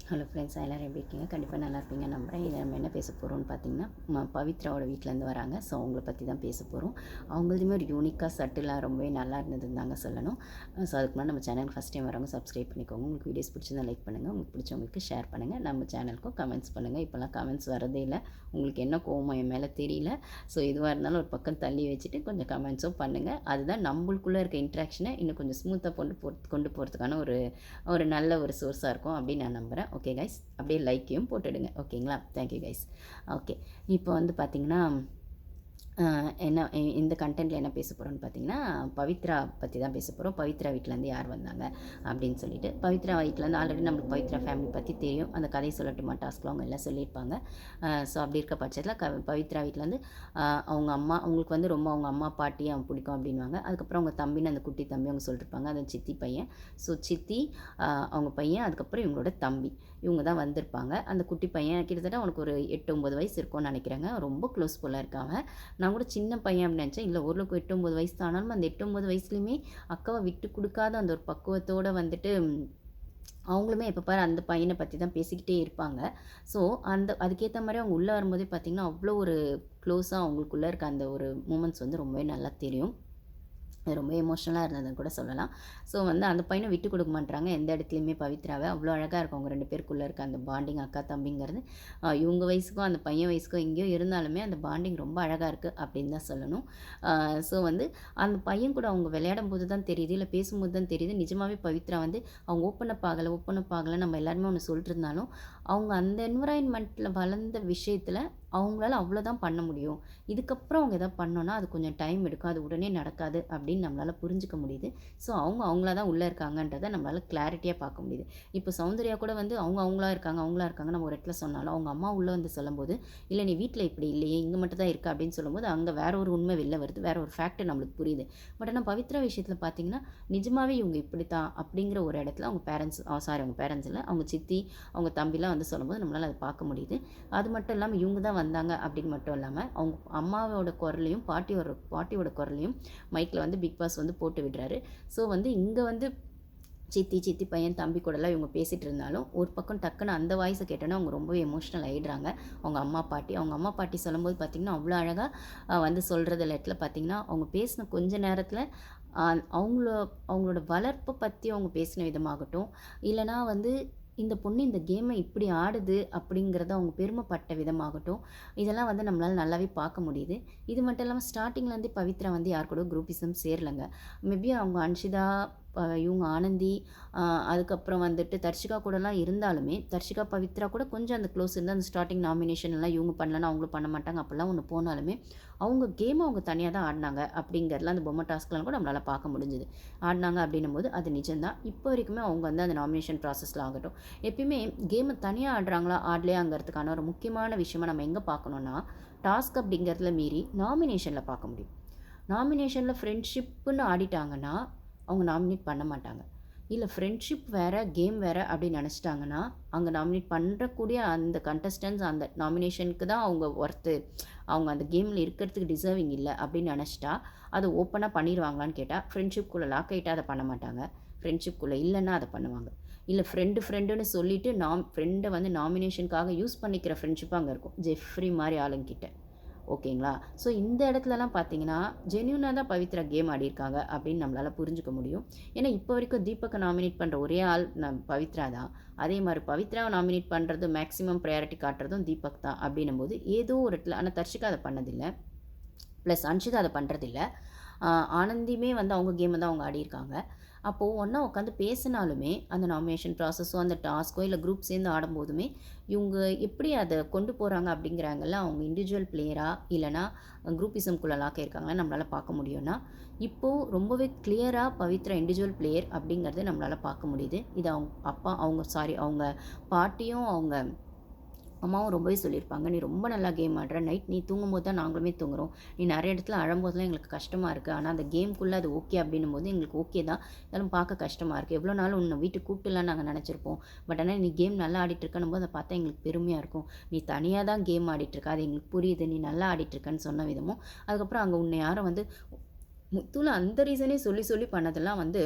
Hello friends, எல்லோரும் எப்படி இருக்கீங்க? கண்டிப்பாக நல்லா இருப்பீங்க நம்புகிறேன். இதில் நம்ம என்ன பேச போகிறோம்னு பார்த்தீங்கன்னா, பவித்ராவோட வீட்டிலேருந்து வராங்க. ஸோ அவங்கள பற்றி தான் பேச போகிறோம். அவங்களதுமே ஒரு யூனிக்காக சட்டிலாக ரொம்பவே நல்லா இருந்ததுன்னு தாங்க சொல்லணும். ஸோ அதுக்கு முன்னாடி நம்ம சேனல் ஃபஸ்ட் டைம் வரவங்க சப்ஸ்கிரைப் பண்ணிக்கோங்க. உங்களுக்கு வீடியோஸ் பிடிச்சிருந்தா லைக் பண்ணுங்கள். உங்களுக்கு பிடிச்சவங்களுக்கு ஷேர் பண்ணுங்கள். நம்ம சேனலுக்கும் கமெண்ட்ஸ் பண்ணுங்கள். இப்போல்லாம் கமெண்ட்ஸ் வரதே இல்லை. உங்களுக்கு என்ன கோவமோ என் மேலே தெரியல. ஸோ எதுவாக இருந்தாலும் ஒரு பக்கம் தள்ளி வச்சுட்டு கொஞ்சம் கமெண்ட்ஸும் பண்ணுங்கள். அதுதான் நம்மளுக்குள்ளே இருக்க இன்ட்ராக்ஷனை இன்னும் கொஞ்சம் ஸ்மூத்தாக கொண்டு போகிறதுக்கான ஒரு ஒரு நல்ல ஒரு சோர்ஸாக இருக்கும் அப்படின்னு நான் நம்புகிறேன். ஓகே கைஸ், அப்படியே லைக்கையும் போட்டுடுங்க. ஓகேங்களா? Thank you guys. ஓகே, இப்போ வந்து பார்த்திங்கன்னா என்ன இந்த கண்டென்ட்டில் என்ன பேச போகிறோம்னு பார்த்தீங்கன்னா, பவித்ரா பற்றி தான் பேச போகிறோம். பவித்ரா வீட்டிலேருந்து யார் வந்தாங்க அப்படின்னு சொல்லிட்டு. பவித்ரா வீட்டிலேருந்து ஆல்ரெடி நம்மளுக்கு பவித்ரா ஃபேமிலி பற்றி தெரியும். அந்த கதை சொல்லட்டுமா டாஸ்க்கில் அவங்க எல்லாம் சொல்லியிருப்பாங்க. ஸோ அப்படி இருக்க பட்சத்தில் பவித்ரா வீட்டிலேருந்து அவங்க அம்மா அவங்களுக்கு வந்து ரொம்ப அவங்க அம்மா பாட்டி அவங்க பிடிக்கும் அப்படின்வாங்க. அதுக்கப்புறம் அவங்க தம்பின்னு அந்த குட்டி தம்பி அவங்க சொல்லியிருப்பாங்க. அது சித்தி பையன். ஸோ சித்தி, அவங்க பையன், அதுக்கப்புறம் இவங்களோட தம்பி, இவங்க தான் வந்திருப்பாங்க. அந்த குட்டி பையன் கிட்டத்தட்ட அவனுக்கு ஒரு 8-9 வயசு இருக்கும்னு நினைக்கிறேங்க. ரொம்ப க்ளோஸ் போல் இருக்காங்க. நான் கூட சின்ன பையன் அப்படின்னு நினச்சேன். இல்லை, ஓரளவுக்கு 8-9 வயசு தான். ஆனாலும் அந்த 8-9 வயசுலையுமே அக்காவை விட்டு கொடுக்காத அந்த ஒரு பக்குவத்தோடு வந்துட்டு அவங்களுமே எப்போ பாரு அந்த பையனை பற்றி தான் பேசிக்கிட்டே இருப்பாங்க. ஸோ அதுக்கேற்ற மாதிரி அவங்க உள்ளே வரும்போதே பார்த்திங்கன்னா, அவ்வளோ ஒரு க்ளோஸாக அவங்களுக்குள்ளே இருக்க அந்த ஒரு மூமெண்ட்ஸ் வந்து ரொம்பவே நல்லா தெரியும். ரொம்ப எமோஷ்னலாக இருந்ததுன்னு கூட சொல்லலாம். ஸோ வந்து அந்த பையனை விட்டு கொடுக்க மாட்றாங்க எந்த இடத்துலையுமே பவித்ராவை. அவ்வளோ அழகாக இருக்கும் அவங்க 2 பேருக்குள்ளே இருக்க அந்த பாண்டிங், அக்கா தம்பிங்கிறது. இவங்க வயசுக்கும் அந்த பையன் வயசுக்கும் எங்கேயோ இருந்தாலுமே அந்த பாண்டிங் ரொம்ப அழகாக இருக்குது அப்படின்னு தான் சொல்லணும். ஸோ வந்து அந்த பையன் கூட அவங்க விளையாடும் போது தான் தெரியுது, இல்லை பேசும்போது தான் தெரியுது, நிஜமாகவே பவித்ரா வந்து அவங்க ஓப்பன் அப் ஆகலை நம்ம எல்லாருமே ஒன்று சொல்லிட்டு இருந்தாலும், அவங்க அந்த என்விரான்மெண்ட்டில் வளர்ந்த விஷயத்தில் அவங்களால அவ்வளோதான் பண்ண முடியும். இதுக்கப்புறம் அவங்க எதாவது பண்ணோன்னா அது கொஞ்சம் டைம் எடுக்கும், அது உடனே நடக்காது அப்படின்னு நம்மளால் புரிஞ்சுக்க முடியுது. ஸோ அவங்களா தான் உள்ளே இருக்காங்கன்றதை நம்மளால் கிளாரிட்டியாக பார்க்க முடியுது. இப்போ சௌந்தர்யா கூட வந்து அவங்களா இருக்காங்க நம்ம ஒரு இடத்துல சொன்னாலும் அவங்க அம்மா உள்ளே வந்து சொல்லும்போது, இல்லை நீ வீட்டில் இப்படி இல்லையே, இங்கே மட்டும் தான் இருக்கா அப்படின்னு சொல்லும்போது அங்கே வேற ஒரு உண்மை வெளில வருது, வேற ஒரு ஃபேக்ட் நம்மளுக்கு புரியுது. பட் ஆனால் பவித்ரா விஷயத்தில் பார்த்தீங்கன்னா, நிஜமாகவே இவங்க இப்படி தான் அப்படிங்கிற ஒரு இடத்துல அவங்க பேரண்ட்ஸ் இல்லை, அவங்க சித்தி, அவங்க தம்பிலாம் வந்து சொல்லும்போது நம்மளால் அதை பார்க்க முடியுது. அது மட்டும் இல்லாமல் இவங்க தான் வந்தாங்க அப்படின்னு மட்டும் இல்லாமல் அவங்க அம்மாவோட குரலையும் பாட்டியோட குரலையும் மைக்கில் வந்து பிக் பாஸ் வந்து போட்டு விடுறாரு. ஸோ வந்து இங்கே வந்து சித்தி பையன் தம்பி கூடலாம் இவங்க பேசிகிட்டு இருந்தாலும் ஒரு பக்கம் டக்குன்னு அந்த வாய்ஸை கேட்டோன்னா அவங்க ரொம்பவே எமோஷ்னல் ஆகிடுறாங்க. அவங்க அம்மா பாட்டி சொல்லும்போது பார்த்திங்கன்னா அவ்வளோ அழகாக வந்து சொல்கிறது இடத்துல பார்த்திங்கன்னா, அவங்க பேசின கொஞ்ச நேரத்தில் அவங்களோட வளர்ப்பை பற்றி அவங்க பேசின விதமாகட்டும், இல்லைனா வந்து இந்த பொண்ணு இந்த கேமை இப்படி ஆடுது அப்படிங்கிறத அவங்க பெருமைப்பட்ட விதமாகட்டும், இதெல்லாம் வந்து நம்மளால் நல்லாவே பார்க்க முடியுது. இது மட்டும் இல்லாமல் ஸ்டார்டிங்லேருந்தே பவித்ரா வந்து யார் கூட குரூப்பிசம் சேரலைங்க. மேபி அவங்க அன்ஷிதா, இவங்க ஆனந்தி, அதுக்கப்புறம் வந்துட்டு தர்ஷிகா கூடலாம் இருந்தாலுமே, தர்ஷிகா பவித்ரா கூட கொஞ்சம் அந்த க்ளோஸ் இருந்தால் அந்த ஸ்டார்டிங் நாமினேஷன் எல்லாம் இவங்க பண்ணலன்னா அவங்களும் பண்ண மாட்டாங்க. அப்போல்லாம் ஒன்று போனாலுமே அவங்க கேமை அவங்க தனியாக தான் ஆடினாங்க அப்படிங்கிறதுலாம் அந்த பொம்மை டாஸ்க்லாம் கூட நம்மளால் பார்க்க முடிஞ்சுது. ஆடினாங்க அப்படின்னும் போது அது நிஜம்தான். இப்போ வரைக்குமே அவங்க வந்து அந்த நாமினேஷன் ப்ராசஸில் ஆகட்டும், எப்பயுமே கேமை தனியாக ஆடுறாங்களா ஆடலையாங்கிறதுக்கான ஒரு முக்கியமான விஷயமா நம்ம எங்கே பார்க்கணுன்னா, டாஸ்க் அப்படிங்கிறதுல மீறி நாமினேஷனில் பார்க்க முடியும். நாமினேஷனில் ஃப்ரெண்ட்ஷிப்புன்னு ஆடிட்டாங்கன்னா அவங்க நாமினேட் பண்ண மாட்டாங்க. இல்லை ஃப்ரெண்ட்ஷிப் வேறு, கேம் வேறு அப்படின்னு நினச்சிட்டாங்கன்னா, அங்கே நாமினேட் பண்ணுறக்கூடிய அந்த கண்டஸ்டன்ஸ் அந்த நாமினேஷனுக்கு தான் அவங்க ஒர்த்து, அவங்க அந்த கேமில் இருக்கிறதுக்கு டிசர்விங் இல்லை அப்படின்னு நினச்சிட்டா அதை ஓப்பனாக பண்ணிடுவாங்களான்னு கேட்டால், ஃப்ரெண்ட்ஷிப்குள்ளே லாக் ஆகிட்டா அதை பண்ண மாட்டாங்க. ஃப்ரெண்ட்ஷிப்குள்ளே இல்லைன்னா அதை பண்ணுவாங்க. இல்லை ஃப்ரெண்டுன்னு சொல்லிவிட்டு ஃப்ரெண்டை வந்து நாமினேஷனுக்காக யூஸ் பண்ணிக்கிற ஃப்ரெண்ட்ஷிப்பாக அங்கே இருக்கும், ஜெஃப்ரி மாதிரி ஆளுங்கிட்ட. ஓகேங்களா? ஸோ இந்த இடத்துலலாம் பார்த்தீங்கன்னா, ஜென்யூனாக தான் பவித்ரா கேம் ஆடியிருக்காங்க அப்படின்னு நம்மளால் புரிஞ்சுக்க முடியும். ஏன்னா இப்போ வரைக்கும் தீபக்கை நாமினேட் பண்ணுற ஒரே ஆள் பவித்ரா தான். அதே மாதிரி பவித்ராவை நாமினேட் பண்ணுறது மேக்ஸிமம் ப்ரையாரிட்டி காட்டுறதும் தீபக் தான் அப்படின்னும்போது, ஏதோ ஒரு இடத்துல ஆனால் தர்ஷிகா அதை பண்ணதில்லை, ப்ளஸ் அன்ஷிதா அதை பண்ணுறதில்ல. ஆனந்தியுமே வந்து அவங்க கேமை தான் அவங்க ஆடியிருக்காங்க. அப்போது ஒன்றா உட்காந்து பேசினாலுமே அந்த நாமினேஷன் ப்ராசஸோ அந்த டாஸ்க்கோ இல்லை குரூப் சேர்ந்து ஆடும்போதுமே இவங்க எப்படி அதை கொண்டு போகிறாங்க அப்படிங்கிறாங்கல்ல, அவங்க இண்டிவிஜுவல் பிளேயரா இல்லைனா குரூப்பிசம்குள்ளே லாக் ஆயிருக்காங்களா நம்மளால் பார்க்க முடியும்னா, இப்போது ரொம்பவே கிளியராக பவித்ரா இண்டிவிஜுவல் பிளேயர் அப்படிங்கிறது நம்மளால் பார்க்க முடியுது. இது அவங்க பாட்டியும் அவங்க அம்மாவும் ரொம்பவே சொல்லியிருப்பாங்க, நீ ரொம்ப நல்லா கேம் ஆடுற, நைட் நீ தூங்கும்போது தான் நாங்களுமே தூங்குறோம், நீ நிறைய இடத்துல அழும்போதெல்லாம் எங்களுக்கு கஷ்டமாக இருக்குது, ஆனால் அந்த கேம்குள்ளே அது ஓகே அப்படின்னும் போது எங்களுக்கு ஓகே தான், இதெல்லாம் பார்க்க கஷ்டமாக இருக்குது, எவ்வளோ நாள் உன்னை வீட்டுக்கு கூப்பிட்டுலாம் நாங்கள் நினச்சிருப்போம், பட் ஆனால் நீ கேம் நல்லா ஆடிட்டுருக்கணும் போது அதை பார்த்தா எங்களுக்கு பெருமையாக இருக்கும், நீ தனியாக தான் கேம் ஆடிட்டுருக்க, அது எங்களுக்கு புரியுது, நீ நல்லா ஆடிட்டுருக்கன்னு சொன்ன விதமும், அதுக்கப்புறம் அங்கே உன்னை யாரும் வந்து முத்துல அந்த ரீசனே சொல்லி பண்ணதெல்லாம் வந்து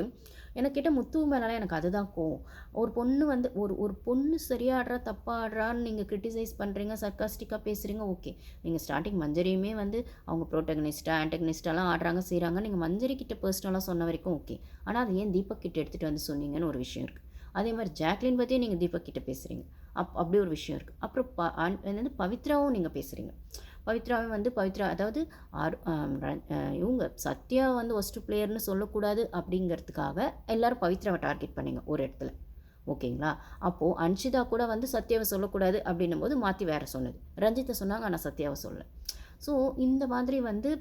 எனக்கு கேட்டால் முத்து மேலலாம் எனக்கு அதுதான் கோவம். ஒரு பொண்ணு வந்து ஒரு ஒரு பொண்ணு சரியா ஆடுறா, தப்பா ஆடுறான்னு நீங்கள் கிரிட்டிசைஸ் பண்ணுறீங்க, சர்க்காஸ்டிக்காக பேசுகிறீங்க, ஓகே. நீங்கள் ஸ்டார்டிங் மஞ்சரியுமே வந்து அவங்க ப்ரோட்டகனிஸ்ட்டா, ஆன்டகனிஸ்ட்டாலாம் ஆடுறாங்க, செய்கிறாங்க. நீங்கள் மஞ்சரி கிட்ட பர்சனலாக சொன்ன வரைக்கும் ஓகே. ஆனால் அது ஏன் தீபக் கிட்ட எடுத்துகிட்டு வந்து சொன்னீங்கன்னு ஒரு விஷயம் இருக்குது. அதே மாதிரி ஜாக்லின் பற்றியும் நீங்கள் தீபக் கிட்ட பேசுகிறீங்க. அப்படி ஒரு விஷயம் இருக்குது. அப்புறம் என்னது பவித்ராவும் நீங்கள் பேசுகிறீங்க. பவித்ராவே வந்து பவித்ரா அதாவது இவங்க சத்யா வந்து ஒஸ்ட்டு பிளேயர்னு சொல்லக்கூடாது அப்படிங்கிறதுக்காக எல்லோரும் பவித்ராவை டார்கெட் பண்ணிங்க ஒரு இடத்துல. ஓகேங்களா? அப்போது அன்ஷிதா கூட வந்து சத்யாவை சொல்லக்கூடாது அப்படின்னும் போது மாற்றி வேறு சொன்னது. ரஞ்சித்தை சொன்னாங்க, ஆனால் சத்யாவை சொல்லலை. ஸோ இந்த மாதிரி வந்து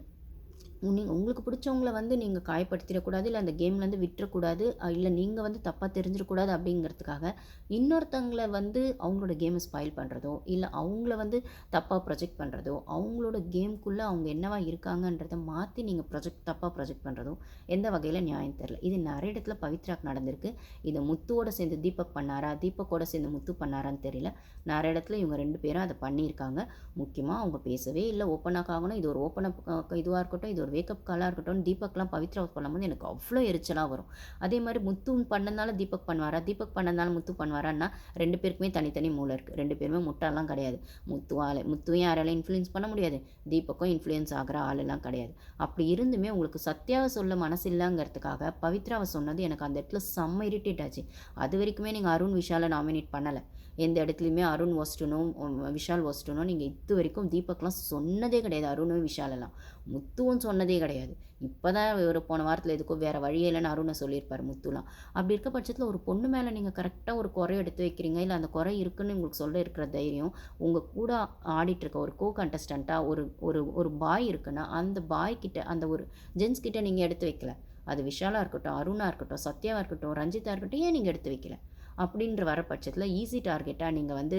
உங்களுக்கு பிடிச்சவங்கள வந்து நீங்கள் காயப்படுத்திடக்கூடாது, இல்லை அந்த கேம்லேருந்து விட்டுறக்கூடாது, இல்லை நீங்கள் வந்து தப்பாக தெரிஞ்சிடக்கூடாது அப்படிங்கிறதுக்காக இன்னொருத்தவங்கள வந்து அவங்களோட கேமை ஸ்பாயில் பண்ணுறதோ, இல்லை அவங்கள வந்து தப்பாக ப்ரொஜெக்ட் பண்ணுறதோ, அவங்களோட கேம்குள்ளே அவங்க என்னவா இருக்காங்கன்றதை மாற்றி நீங்கள் தப்பாக ப்ரொஜெக்ட் பண்ணுறதோ எந்த வகையில் நியாயம் தெரில. இது நிறைய இடத்துல பவித்ராக்கு நடந்திருக்கு. இதை முத்துவோட சேர்ந்து தீபக் பண்ணாரா, தீபக்கோட சேர்ந்து முத்து பண்ணாரான்னு தெரியல. நிறைய இடத்துல இவங்க 2 பேரும் அதை பண்ணியிருக்காங்க. முக்கியமாக அவங்க பேசவே இல்லை, ஓப்பனாக ஆகணும். இது ஒரு ஓப்பனப் இதுவாக இருக்கட்டும், இது ஒரு வேக்கப் காலாக இருக்கட்டும். தீபக்லாம் பவித்ரா பண்ணும்போது எனக்கு அவ்வளோ எரிச்சலாக வரும். அதே மாதிரி முத்து பண்ணனால தீபக் பண்ணுவாரா, தீபக் பண்ணனால முத்து பண்ணுவாரான்னா 2 பேருக்குமே தனித்தனி மூளை இருக்குது. 2 பேருமே முட்டாலாம் கிடையாது. முத்துவையும் யாராலையும் இன்ஃப்ளூயன்ஸ் பண்ண முடியாது, தீபக்கும் இன்ஃப்ளூயன்ஸ் ஆகிற ஆளெல்லாம் கிடையாது. அப்படி இருந்துமே உங்களுக்கு சத்யாவை சொல்ல மனசு இல்லைங்கிறதுக்காக பவித்ராவை சொன்னது எனக்கு அந்த இடத்துல செம்ம இரிட்டேட் ஆச்சு. அது வரைக்குமே நீங்கள் அருண் விஷாலை நாமினேட் பண்ணலை. எந்த இடத்துலையுமே அருண் ஒஸ்டனும் விஷால் ஒஸ்டனும் நீங்கள் இது வரைக்கும் தீபக்லாம் சொன்னதே கிடையாது. அருணும் விஷாலெல்லாம் முத்துவும் சொன்னதே கிடையாது. இப்போ தான் ஒரு போன வாரத்தில் எதுக்கோ வேறு வழியே இல்லைன்னு அருணை சொல்லியிருப்பார் முத்துலாம். அப்படி இருக்க பட்சத்தில் ஒரு பொண்ணு மேலே நீங்கள் கரெக்டாக ஒரு குறை எடுத்து வைக்கிறீங்க, இல்லை அந்த குறை இருக்குன்னு உங்களுக்கு சொல்ல இருக்கிற தைரியம் உங்கள் கூட ஆடிட்டுருக்க ஒரு கண்டஸ்டண்ட்டாக ஒரு ஒரு ஒரு பாய் இருக்குன்னா அந்த பாய் கிட்ட, அந்த ஒரு ஜென்ஸ் கிட்ட நீங்கள் எடுத்து வைக்கல. அது விஷாலாக இருக்கட்டும், அருணாக இருக்கட்டும், சத்யாவாக இருக்கட்டும், ரஞ்சிதா இருக்கட்டும், ஏன் நீங்கள் எடுத்து வைக்கல? அப்படின்ற வர பட்சத்தில் ஈஸி டார்கெட்டாக நீங்கள் வந்து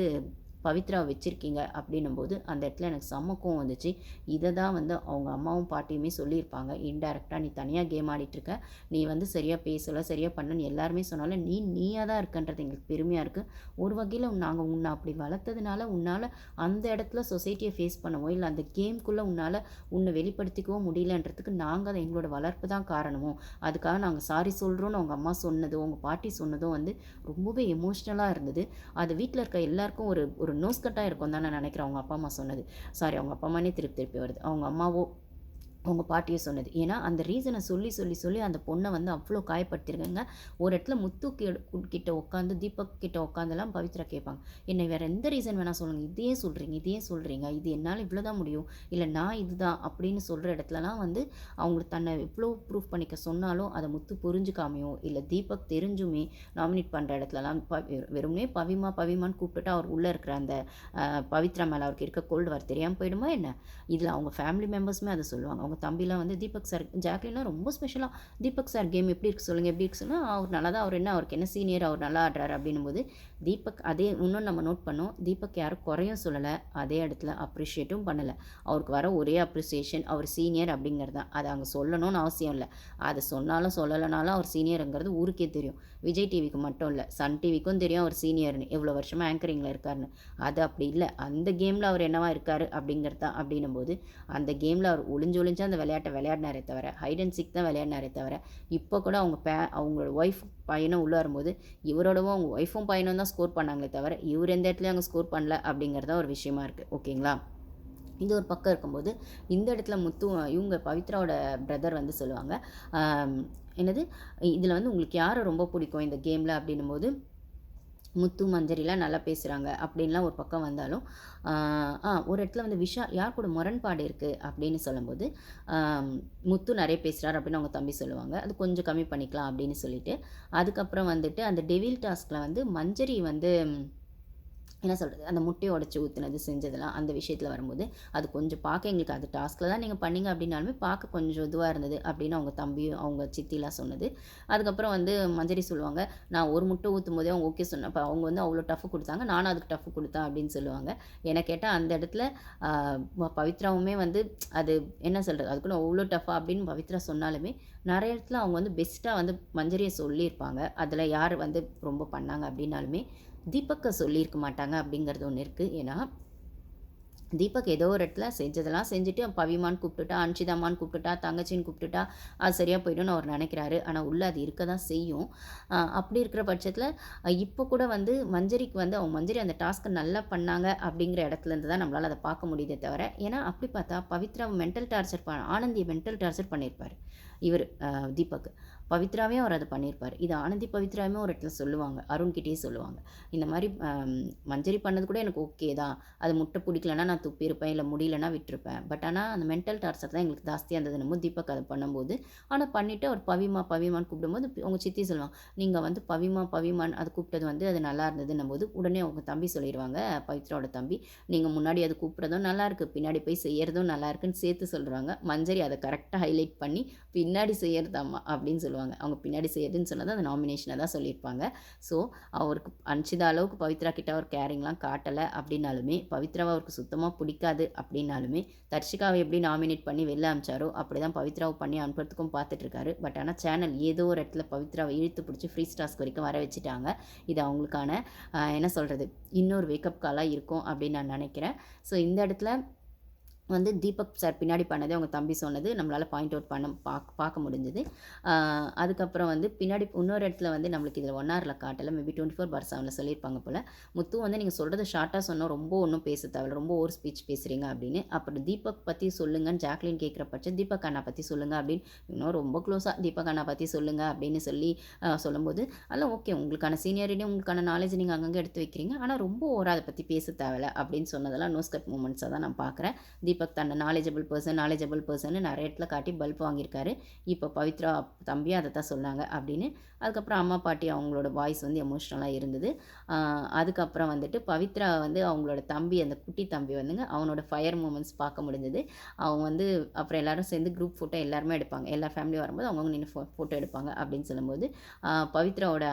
பவித்ரா வச்சுருக்கீங்க அப்படின்னும்போது அந்த இடத்துல எனக்கு செம்ம கோவம் வந்துச்சு. இதை தான் வந்து அவங்க அம்மாவும் பாட்டியுமே சொல்லியிருப்பாங்க. இன்டைரக்டாக நீ தனியாக கேம் ஆடிட்டுருக்க, நீ வந்து சரியாக பேசலை, சரியாக பண்ணன்னு எல்லாருமே சொன்னாலும் நீயாக தான் இருக்கன்றது எங்களுக்கு பெருமையாக இருக்குது. ஒரு வகையில் நாங்கள் உன்னை அப்படி வளர்த்ததுனால உன்னால் அந்த இடத்துல சொசைட்டியை ஃபேஸ் பண்ணவோ, இல்லை அந்த கேம்குள்ளே உன்னை வெளிப்படுத்திக்கவோ முடியலன்றதுக்கு நாங்கள் அதை எங்களோட வளர்ப்பு தான் காரணமோ, அதுக்காக நாங்கள் சாரி சொல்கிறோன்னு அவங்க அம்மா சொன்னதோ, அவங்க பாட்டி சொன்னதோ வந்து ரொம்பவே எமோஷ்னலாக இருந்தது. அது வீட்டில் இருக்க எல்லாருக்கும் ஒரு ஒரு நோஸ் கட்டாக இருக்கும் தான் நான் நினைக்கிறேன். அவங்க அப்பா அம்மா சொன்னது, சாரி அவங்க அப்பா அம்மானே திருப்பி வருது, அவங்க அம்மாவோ அவங்க பாட்டியே சொன்னது. ஏன்னா அந்த ரீசனை சொல்லி சொல்லி சொல்லி அந்த பொண்ணை வந்து அவ்வளோ காயப்படுத்திருக்காங்க. ஒரு இடத்துல முத்து கிட்ட உட்காந்து, தீபக் கிட்ட உட்காந்துலாம் பவித்ரா கேட்பாங்க, என்னை வேறு எந்த ரீசன் வேணால் சொல்லுங்கள், இதையே சொல்கிறீங்க, இது என்னால் இவ்வளோ தான் முடியும், இல்லை நான் இதுதான் அப்படின்னு சொல்கிற இடத்துலலாம் வந்து அவங்க தன்னை எவ்வளோ ப்ரூஃப் பண்ணிக்க சொன்னாலும் அதை முத்து புரிஞ்சுக்காமையோ, இல்லை தீபக் தெரிஞ்சுமே நாமினேட் பண்ணுற இடத்துலலாம் வெறுமனே பவிமான்னு கூப்பிட்டுட்டு அவர் உள்ளே இருக்கிற அந்த பவித்ரா மேலே அவருக்கு இருக்க கோல்டு வார் தெரியாமல் போயிடுமா என்ன? இதில் அவங்க ஃபேமிலி மெம்பர்ஸுமே அதை சொல்லுவாங்க. அவங்க தம்பிலாம் வந்து தீபக் சார், ஜாக்லின்லாம் ரொம்ப ஸ்பெஷலாக தீபக் சார் கேம் எப்படி இருக்குது சொல்லுங்கள், எப்படி இருக்கு சொன்னால் அவர் நல்லா தான், அவருக்கு என்ன சீனியர், அவர் நல்லா ஆடுறாரு அப்படின்னும் போது தீபக் அதே இன்னும் நம்ம நோட் பண்ணோம், தீபக் யாரும் குறையும் சொல்லலை, அதே இடத்துல அப்ரிஷியேட்டும் பண்ணலை. அவருக்கு வர ஒரே அப்ரிசியேஷன் அவர் சீனியர் அப்படிங்கிறது தான். அதை அங்கே சொல்லணும்னு அவசியம் இல்லை. அதை சொன்னாலும் சொல்லலைனாலும் அவர் சீனியருங்கிறது ஊருக்கே தெரியும். விஜய் டிவிக்கு மட்டும் இல்லை, சன் டிவிக்கும் தெரியும் அவர் சீனியர்னு, எவ்வளோ வருஷமாக ஆங்கரிங்கில் இருக்காருன்னு. அது அப்படி இல்லை, அந்த கேமில் அவர் என்னவா இருக்கார் அப்படிங்கிறது தான். அப்படின்னும் போது அந்த கேமில் அவர் ஒளிஞ்சு அந்த விளையாட்டை விளையாடினாரே தவிர, ஹைட் அண்ட் சீக் தான் விளையாடினாரே தவிர, இப்போ கூட அவங்களோட ஒய்ஃப் பையனும் உள்ளே வரும்போது இவரோடவும் அவங்க ஒய்ஃபும் பையனும் தான் ஸ்கோர் பண்ணாங்களே தவிர இவர் எந்த இடத்துலையும் அங்கே ஸ்கோர் பண்ணல அப்படிங்கிறத ஒரு விஷயமா இருக்குது. ஓகேங்களா? இது ஒரு பக்கம் இருக்கும்போது இந்த இடத்துல இவங்க பவித்ராவோட பிரதர் வந்து சொல்லுவாங்க, என்னது இதில் வந்து உங்களுக்கு யாரை ரொம்ப பிடிக்கும் இந்த கேமில் அப்படின்னும்போது முத்து மஞ்சரிலாம் நல்லா பேசுகிறாங்க அப்படின்லாம் ஒரு பக்கம் வந்தாலும், ஒரு இடத்துல வந்து யார் கூட முரண்பாடு இருக்குது அப்படின்னு சொல்லும்போது, முத்து நிறைய பேசுகிறார் அப்படின்னு அவங்க தம்பி சொல்லுவாங்க, அது கொஞ்சம் கம்மி பண்ணிக்கலாம் அப்படின்னு சொல்லிட்டு, அதுக்கப்புறம் வந்துட்டு அந்த டெவில் டாஸ்கில் வந்து மஞ்சரி வந்து என்ன சொல்கிறது, அந்த முட்டையை உடச்சி ஊற்றுனது செஞ்சதெல்லாம் அந்த விஷயத்தில் வரும்போது அது கொஞ்சம் பார்க்க எங்களுக்கு அது டாஸ்கில் தான் நீங்கள் பண்ணீங்க அப்படின்னாலுமே பார்க்க கொஞ்சம் இதுவாக இருந்தது அப்படின்னு அவங்க தம்பியும் அவங்க சித்திலாம் சொன்னது. அதுக்கப்புறம் வந்து மஞ்சரி சொல்லுவாங்க, நான் ஒரு முட்டை ஊற்றும் போதே அவங்க ஓகே சொன்னேன், அப்போ அவங்க வந்து அவ்வளோ டஃப் கொடுத்தாங்க, நானும் அதுக்கு டஃப் கொடுத்தேன் அப்படின்னு சொல்லுவாங்க. என்ன கேட்டால் அந்த இடத்துல பவித்ராவுமே வந்து அது என்ன சொல்கிறது, அதுக்குன்னு அவ்வளோ டஃப்பாக அப்படின்னு பவித்ரா சொன்னாலுமே நிறைய இடத்துல அவங்க வந்து பெஸ்ட்டாக வந்து மஞ்சரியை சொல்லியிருப்பாங்க. அதில் யார் வந்து ரொம்ப பண்ணாங்க அப்படின்னாலுமே தீபக்கை சொல்லியிருக்க மாட்டாங்க அப்படிங்கிறது ஒன்று இருக்குது. ஏன்னா தீபக் ஏதோ ஒரு இடத்துல செஞ்சதெல்லாம் செஞ்சுட்டு பவிமான்னு கூப்பிட்டுட்டா, அன்ஷிதாம்மான்னு கூப்பிட்டுட்டா, தங்கச்சின்னு கூப்பிட்டுட்டா, அது சரியா போயிடும்னு அவர் நினைக்கிறாரு. ஆனா உள்ள அது இருக்க தான் செய்யும். அப்படி இருக்கிற பட்சத்தில இப்போ கூட வந்து மஞ்சரிக்கு வந்து அவங்க மஞ்சரி அந்த டாஸ்க்க நல்லா பண்ணாங்க அப்படிங்கிற இடத்துலேருந்து தான் நம்மளால அத பார்க்க முடியுதே தவிர, ஏன்னா அப்படி பார்த்தா பவித்ராவ மென்டல் டார்ச்சர் ஆனந்திய மென்டல் டார்ச்சர் பண்ணியிருப்பாரு. இவரு தீபக். பவித்ராவையும் அவர் அத பண்ணியிருப்பாரு. இது ஆனந்தி பவித்ராவுமே ஒரு இடத்துல சொல்லுவாங்க. அருண்கிட்டயும் சொல்லுவாங்க. இந்த மாரி மஞ்சரி பண்ணது கூட எனக்கு ஓகே தான். அது முட்டை பிடிக்கலன்னா நான் துப்பியிருப்பேன். இல்ல முடியலன்னா விட்டுருப்பேன். பட் ஆனா அந்த மென்டல் டார்ச்சர் தான் எங்களுக்கு ஜாஸ்தியா இருந்ததுன்னும்போது தீபக் அத பண்ணும்போது, ஆனா பண்ணிட்டு அவர் பவிமா, பவிமான்னு கூப்பிடும்போது அவங்க சித்தி சொல்லுவாங்க, "நீங்க வந்து பவிமா, பவிமான்னு அது கூப்பிட்டது வந்து அது நல்லா இருந்ததுன்னும்போது" உடனே அவங்க தம்பி சொல்லிருவாங்க, பவித்ராவோட தம்பி, "நீங்க முன்னாடி அது கூப்பிடுறதும் நல்லாயிருக்கு. பின்னாடி போய் செய்யறதும் நல்லாயிருக்குன்னு" சேர்த்து சொல்றாங்க. மஞ்சரி அத கரெக்ட்டா ஹைலைட் பண்ணி, "பின்னாடி செய்யறதாம்மா" அப்படின்னு சொல்லுவாங்க. அவங்க பின்னாடி செய்யறதுன்னு சொன்னது அந்த நாமினேஷன தான் சொல்லியிருப்பாங்க. ஸோ அவருக்கு அன்ஷிதா அளவுக்கு பவித்ரா கிட்ட அவர் கேரிங்லாம் காட்டல அப்படின்னாலுமே, பவித்ராவ அவருக்கு சுத்தமா பிடிக்காது அப்படின்னாலுமே, தர்ஷிகாவ எப்படி நாமினேட் பண்ணி வெளில அனுப்பிச்சாரோ, அப்படிதான் பவித்ராவ பண்ணி அனுப்புறதுக்கும் பார்த்துட்டுருக்காரு. பட் ஆனா சேனல் ஏதோ ஒரு இடத்துல பவித்ராவ இழுத்து பிடிச்சு ஃப்ரீ டாஸ்க் வரைக்கும் வர வச்சுட்டாங்க. இது அவங்களுக்கான என்ன சொல்றது? இன்னொரு வேக்கப் காலா இருக்கும் அப்படின்னு நான் நினைக்கிறேன். ஸோ இந்த இடத்துல வந்து தீபக் சார் பின்னாடி பண்ணது அவங்க தம்பி சொன்னது நம்மளால பாயிண்ட் அவுட் பண்ண பார்க்க முடிஞ்சது. அதுக்கப்புறம் வந்து பின்னாடி இன்னொரு இடத்துல வந்து நம்மளுக்கு இதில் 1 ஹவர்ல காட்டல. மேபி 24/7ல சொல்லியிருப்பாங்க போல. முத்து வந்து நீங்க சொல்றத ஷார்ட்டா சொன்னோம். ரொம்ப ஒண்ணும் பேச தேவையில்ல. ரொம்ப ஓவர் ஸ்பீச் பேசுறீங்க அப்படின்னு. அப்புறம் தீபக் பத்தி சொல்லுங்கன்னு ஜாக்லின் கேட்குற பட்சம் தீபக் அண்ணா பத்தி சொல்லுங்க அப்படின்னு இன்னும் ரொம்ப க்ளோஸா தீபக் அண்ணா பத்தி சொல்லுங்க அப்படின்னு சொல்லி சொல்லும்போது, அதெல்லாம் ஓகே உங்களுக்கான சீனியாரிட்டி உங்களுக்கான நாலேட்ஜ் நீங்க அங்கங்க எடுத்து வைக்கிறீங்க. ஆனா ரொம்ப ஓவரா அத பத்தி பேச தேவையில்ல அப்படின்னு சொன்னதெல்லாம் நோ ஸ்கட் மூமெண்ட்ஸா தான் நான் பார்க்குறேன். தீபக் தன்னை நாலேஜபிள் பர்சன் நிறைய இடத்துல காட்டி பல்ப் வாங்கியிருக்காரு. இப்போ பவித்ரா தம்பியும் அதை தான் சொன்னாங்க அப்படின்னு. அதுக்கப்புறம் அம்மா பாட்டி அவங்களோட வாய்ஸ் வந்து எமோஷ்னலாக இருந்தது. அதுக்கப்புறம் வந்துட்டு பவித்ரா வந்து அவங்களோட தம்பி அந்த குட்டி தம்பி வந்துங்க அவனோட ஃபயர் மூமெண்ட்ஸ் பார்க்க முடிஞ்சது. அவங்க வந்து அப்புறம் எல்லாரும் சேர்ந்து குரூப் ஃபோட்டோ எல்லாருமே எடுப்பாங்க. எல்லா ஃபேமிலியும் வரும்போது அவங்கவுங்க நின்று ஃபோட்டோ எடுப்பாங்க அப்படின்னு சொல்லும்போது பவித்ராவோட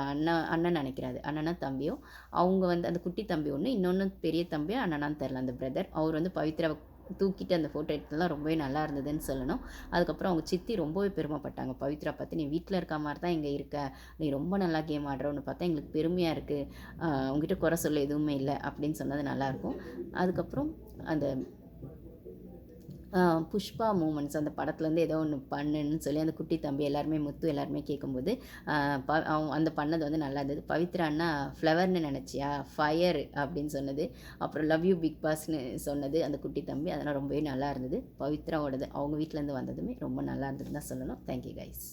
அண்ணன் நினைக்கிறாரு அண்ணனா தம்பியோ அவங்க வந்து அந்த குட்டி தம்பி ஒன்று இன்னொன்று பெரிய தம்பியோ அண்ணனான்னு தெரில அந்த பிரதர் அவர் வந்து பவித்ராவை தூக்கிட்டு அந்த ஃபோட்டோ எடுத்ததெல்லாம் ரொம்பவே நல்லா இருந்ததுன்னு சொல்லணும். அதுக்கப்புறம் அவங்க சித்தி ரொம்பவே பெருமைப்பட்டாங்க. பவித்ரா பார்த்து, "நீ வீட்ல இருக்க மாரி தான் இங்க இருக்க. நீ ரொம்ப நல்லா கேம் ஆடுறன்னு பார்த்தா எங்களுக்கு பெருமையா இருக்கு. உன்கிட்ட குறை சொல்ல எதுவுமே இல்ல." அப்படின்னு சொன்னது நல்லாயிருக்கும். அதுக்கப்புறம் அந்த புஷ்பா மூமெண்ட்ஸ் அந்த படத்துலேருந்து ஏதோ ஒன்று பண்ணுன்னு சொல்லி அந்த குட்டி தம்பி எல்லாருமே முத்து எல்லாருமே கேட்கும்போது அவங்க அந்த பண்ணது வந்து நல்லா இருந்தது. பவித்ரான்னா ஃப்ளவர்னு நினச்சியா ஃபயர் அப்படின்னு சொன்னது. அப்புறம் லவ் யூ பிக் பாஸ்ன்னு சொன்னது அந்த குட்டி தம்பி அதெல்லாம் ரொம்பவே நல்லா இருந்தது. பவித்ராவோடது அவங்க வீட்டிலேருந்து வந்ததுமே ரொம்ப நல்லா இருந்ததுன்னு தான் சொல்லணும். Thank you guys.